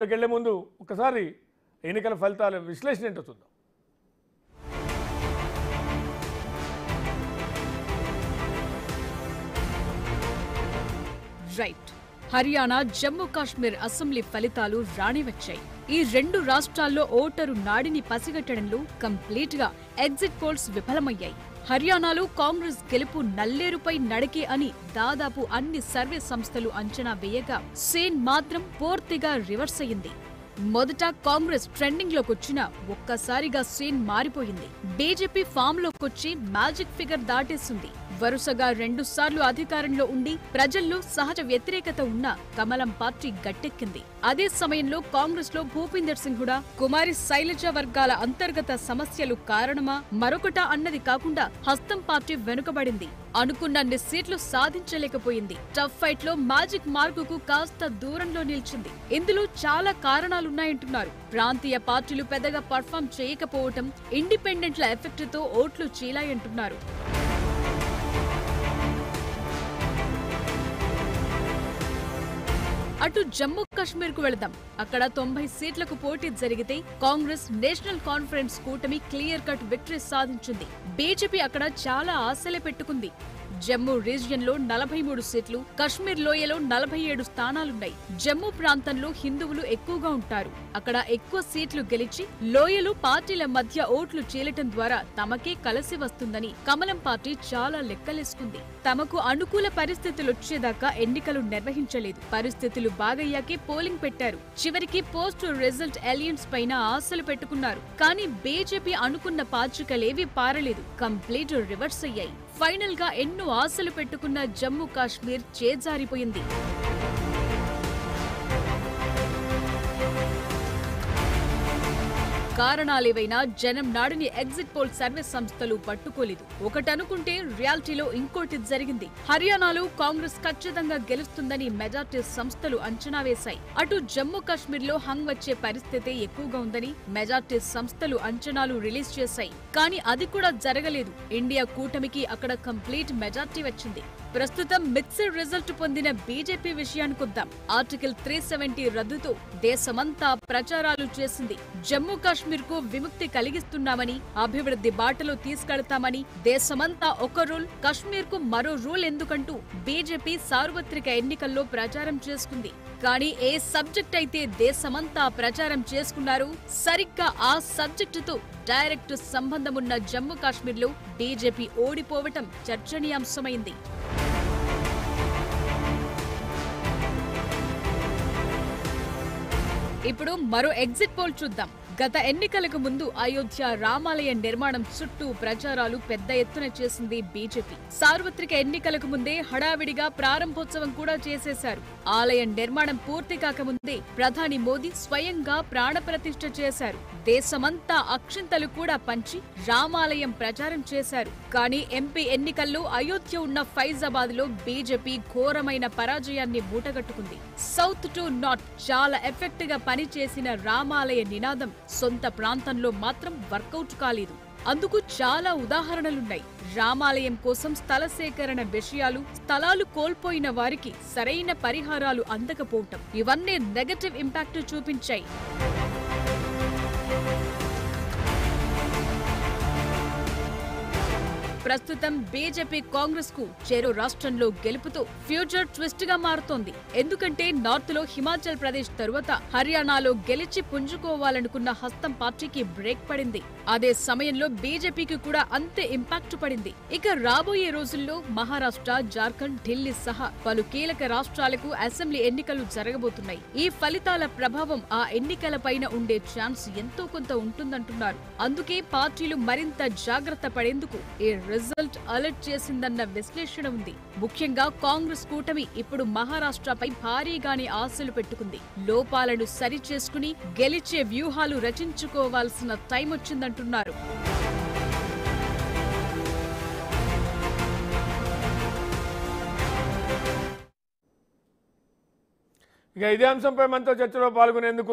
వెళ్లే ముందు ఒకసారి ఎన్నికల ఫలితాల విశ్లేషణ ఏంటో చూద్దాం. రైట్. హర్యానా, జమ్మూ కాశ్మీర్ అసెంబ్లీ ఫలితాలు రానివచ్చాయి. ఈ రెండు రాష్ట్రాల్లో ఓటరు నాడిని పసిగట్టడంలో కంప్లీట్ గా ఎగ్జిట్ పోల్స్ విఫలమయ్యాయి. హర్యానాలో కాంగ్రెస్ గెలుపు నల్లేరుపై నడకే అని దాదాపు అన్ని సర్వే సంస్థలు అంచనా వేయగా, సేన్ మాత్రం పూర్తిగా రివర్స్ అయింది. మొదట కాంగ్రెస్ ట్రెండింగ్ లోకొచ్చినా ఒక్కసారిగా సేన్ మారిపోయింది. బీజేపీ ఫామ్ లోకొచ్చి మ్యాజిక్ ఫిగర్ దాటేసింది. వరుసగా 2 సార్లు అధికారంలో ఉండి ప్రజల్లో సహజ వ్యతిరేకత ఉన్న కమలం పార్టీ గట్టెక్కింది. అదే సమయంలో కాంగ్రెస్ లో భూపీందర్ సింగ్ హుడా, కుమారి శైలజ వర్గాల అంతర్గత సమస్యలు కారణమా మరొకటా అన్నది కాకుండా హస్తం పార్టీ వెనుకబడింది. అనుకున్నన్ని సీట్లు సాధించలేకపోయింది. టఫ్ ఫైట్ లో మ్యాజిక్ మార్కుకు కాస్త దూరంలో నిలిచింది. ఇందులో చాలా కారణాలున్నాయంటున్నారు. ప్రాంతీయ పార్టీలు పెద్దగా పర్ఫామ్ చేయకపోవటం, ఇండిపెండెంట్ల ఎఫెక్ట్ తో ఓట్లు చీలాయంటున్నారు. అటు జమ్మూ కాశ్మీర్ కు వెళదాం. అక్కడ 90 సీట్లకు పోటీ జరిగితే కాంగ్రెస్ నేషనల్ కాన్ఫరెన్స్ కూటమి క్లియర్ కట్ విక్టరీ సాధించింది. బీజేపీ అక్కడ చాలా ఆశలే పెట్టుకుంది. జమ్మూ రీజియన్ లో 43 సీట్లు, కశ్మీర్ లోయలో 47 స్థానాలున్నాయి. జమ్మూ ప్రాంతంలో హిందువులు ఎక్కువగా ఉంటారు. అక్కడ ఎక్కువ సీట్లు గెలిచి లోయలో పార్టీల మధ్య ఓట్లు చీలటం ద్వారా తమకే కలిసి వస్తుందని కమలం పార్టీ చాలా లెక్కలేసుకుంది. తమకు అనుకూల పరిస్థితులొచ్చేదాకా ఎన్నికలు నిర్వహించలేదు. పరిస్థితులు బాగయ్యాకే పోలింగ్ పెట్టారు. చివరికి పోస్ట్ రిజల్ట్ అలయన్స్ పైన ఆశలు పెట్టుకున్నారు. కానీ బీజేపీ అనుకున్న పాచికలేవీ పారలేదు. కంప్లీట్ రివర్స్ అయ్యాయి. ఫైనల్ గా ఎన్నో ఆశలు పెట్టుకున్న జమ్మూ కాశ్మీర్ చేజారిపోయింది. కారణాలేవైనా జనం నాడిని ఎగ్జిట్ పోల్ సర్వే సంస్థలు పట్టుకోలేదు. ఒకటనుకుంటే రియాలిటీలో ఇంకోటి జరిగింది. హర్యానాలో కాంగ్రెస్ ఖచ్చితంగా గెలుస్తుందని మెజార్టీ సంస్థలు అంచనా వేశాయి. అటు జమ్మూ కాశ్మీర్ లో హంగ్ వచ్చే పరిస్థితి ఎక్కువగా ఉందని మెజార్టీ సంస్థలు అంచనాలు రిలీజ్ చేశాయి. కానీ అది కూడా జరగలేదు. ఇండియా కూటమికి అక్కడ కంప్లీట్ మెజార్టీ వచ్చింది. ప్రస్తుతం మిక్స్డ్ రిజల్ట్ పొందిన బీజేపీ విషయానికొద్దాం. ఆర్టికల్ 370 రద్దుతో దేశమంతా ప్రచారాలు చేసింది. జమ్మూ కాశ్మీర్ కు విముక్తి కలిగిస్తున్నామని, అభివృద్ధి బాటలో తీసుకెళ్తామని, దేశమంతా ఒక రూల్, కశ్మీర్ కు మరో రూల్ ఎందుకంటూ బీజేపీ సార్వత్రిక ఎన్నికల్లో ప్రచారం చేసుకుంది. కానీ ఏ సబ్జెక్ట్ అయితే దేశమంతా ప్రచారం చేసుకున్నారో సరిగ్గా ఆ సబ్జెక్టుతో డైరెక్ట్ సంబంధమున్న జమ్మూ కాశ్మీర్ లో బీజేపీ ఓడిపోవటం చర్చనీయాంశమైంది. ఇప్పుడు మరో ఎగ్జిట్ పోల్ చూద్దాం. గత ఎన్నికలకు ముందు అయోధ్య రామాలయ నిర్మాణం చుట్టూ ప్రచారాలు పెద్ద ఎత్తున చేసింది బీజేపీ. సార్వత్రిక ఎన్నికలకు ముందే హడావిడిగా ప్రారంభోత్సవం కూడా చేసేశారు. ఆలయ నిర్మాణం పూర్తి కాకముందే ప్రధాని మోదీ స్వయంగా ప్రాణప్రతిష్ఠ చేశారు. దేశమంతా అక్షింతలు కూడా పంచి రామాలయం ప్రచారం చేశారు. కానీ ఎంపీ ఎన్నికల్లో అయోధ్య ఉన్న ఫైజాబాద్ లో బీజేపీ ఘోరమైన పరాజయాన్ని మూటగట్టుకుంది. సౌత్ టు నార్త్ చాలా ఎఫెక్ట్ గా పనిచేసిన రామాలయ నినాదం సొంత ప్రాంతంలో మాత్రం వర్కౌట్ కాలేదు. అందుకు చాలా ఉదాహరణలున్నాయి. రామాలయం కోసం స్థల సేకరణ విషయాలు, స్థలాలు కోల్పోయిన వారికి సరైన పరిహారాలు అందకపోవటం, ఇవన్నీ నెగటివ్ ఇంపాక్ట్ చూపించాయి. ప్రస్తుతం బీజేపీ కాంగ్రెస్ కు చెరో రాష్ట్రంలో గెలుపుతో ఫ్యూచర్ ట్విస్ట్ గా మారుతోంది. ఎందుకంటే నార్త్ లో హిమాచల్ ప్రదేశ్ తరువాత హర్యానాలో గెలిచి పుంజుకోవాలనుకున్న హస్తం పార్టీకి బ్రేక్ పడింది. అదే సమయంలో బీజేపీకి కూడా అంతే ఇంపాక్ట్ పడింది. ఇక రాబోయే రోజుల్లో మహారాష్ట్ర, జార్ఖండ్, ఢిల్లీ సహా పలు కీలక రాష్ట్రాలకు అసెంబ్లీ ఎన్నికలు జరగబోతున్నాయి. ఈ ఫలితాల ప్రభావం ఆ ఎన్నికలపైన ఉండే ఛాన్స్ ఎంతో కొంత ఉంటుందంటున్నారు. అందుకే పార్టీలు మరింత జాగ్రత్త పడేందుకు ఈ రిజల్ట్ అలర్ట్ చేసిందన్న విశ్లేషణ ఉంది. ముఖ్యంగా కాంగ్రెస్ కూటమి ఇప్పుడు మహారాష్ట్రపై భారీగానే ఆశలు పెట్టుకుంది. లోపాలను సరిచేసుకుని గెలిచే వ్యూహాలు రచించుకోవాల్సిన టైం వచ్చిందంటున్నారు. ఇక ఇదే అంశంపై మనతో చర్చలో పాల్గొనేందుకు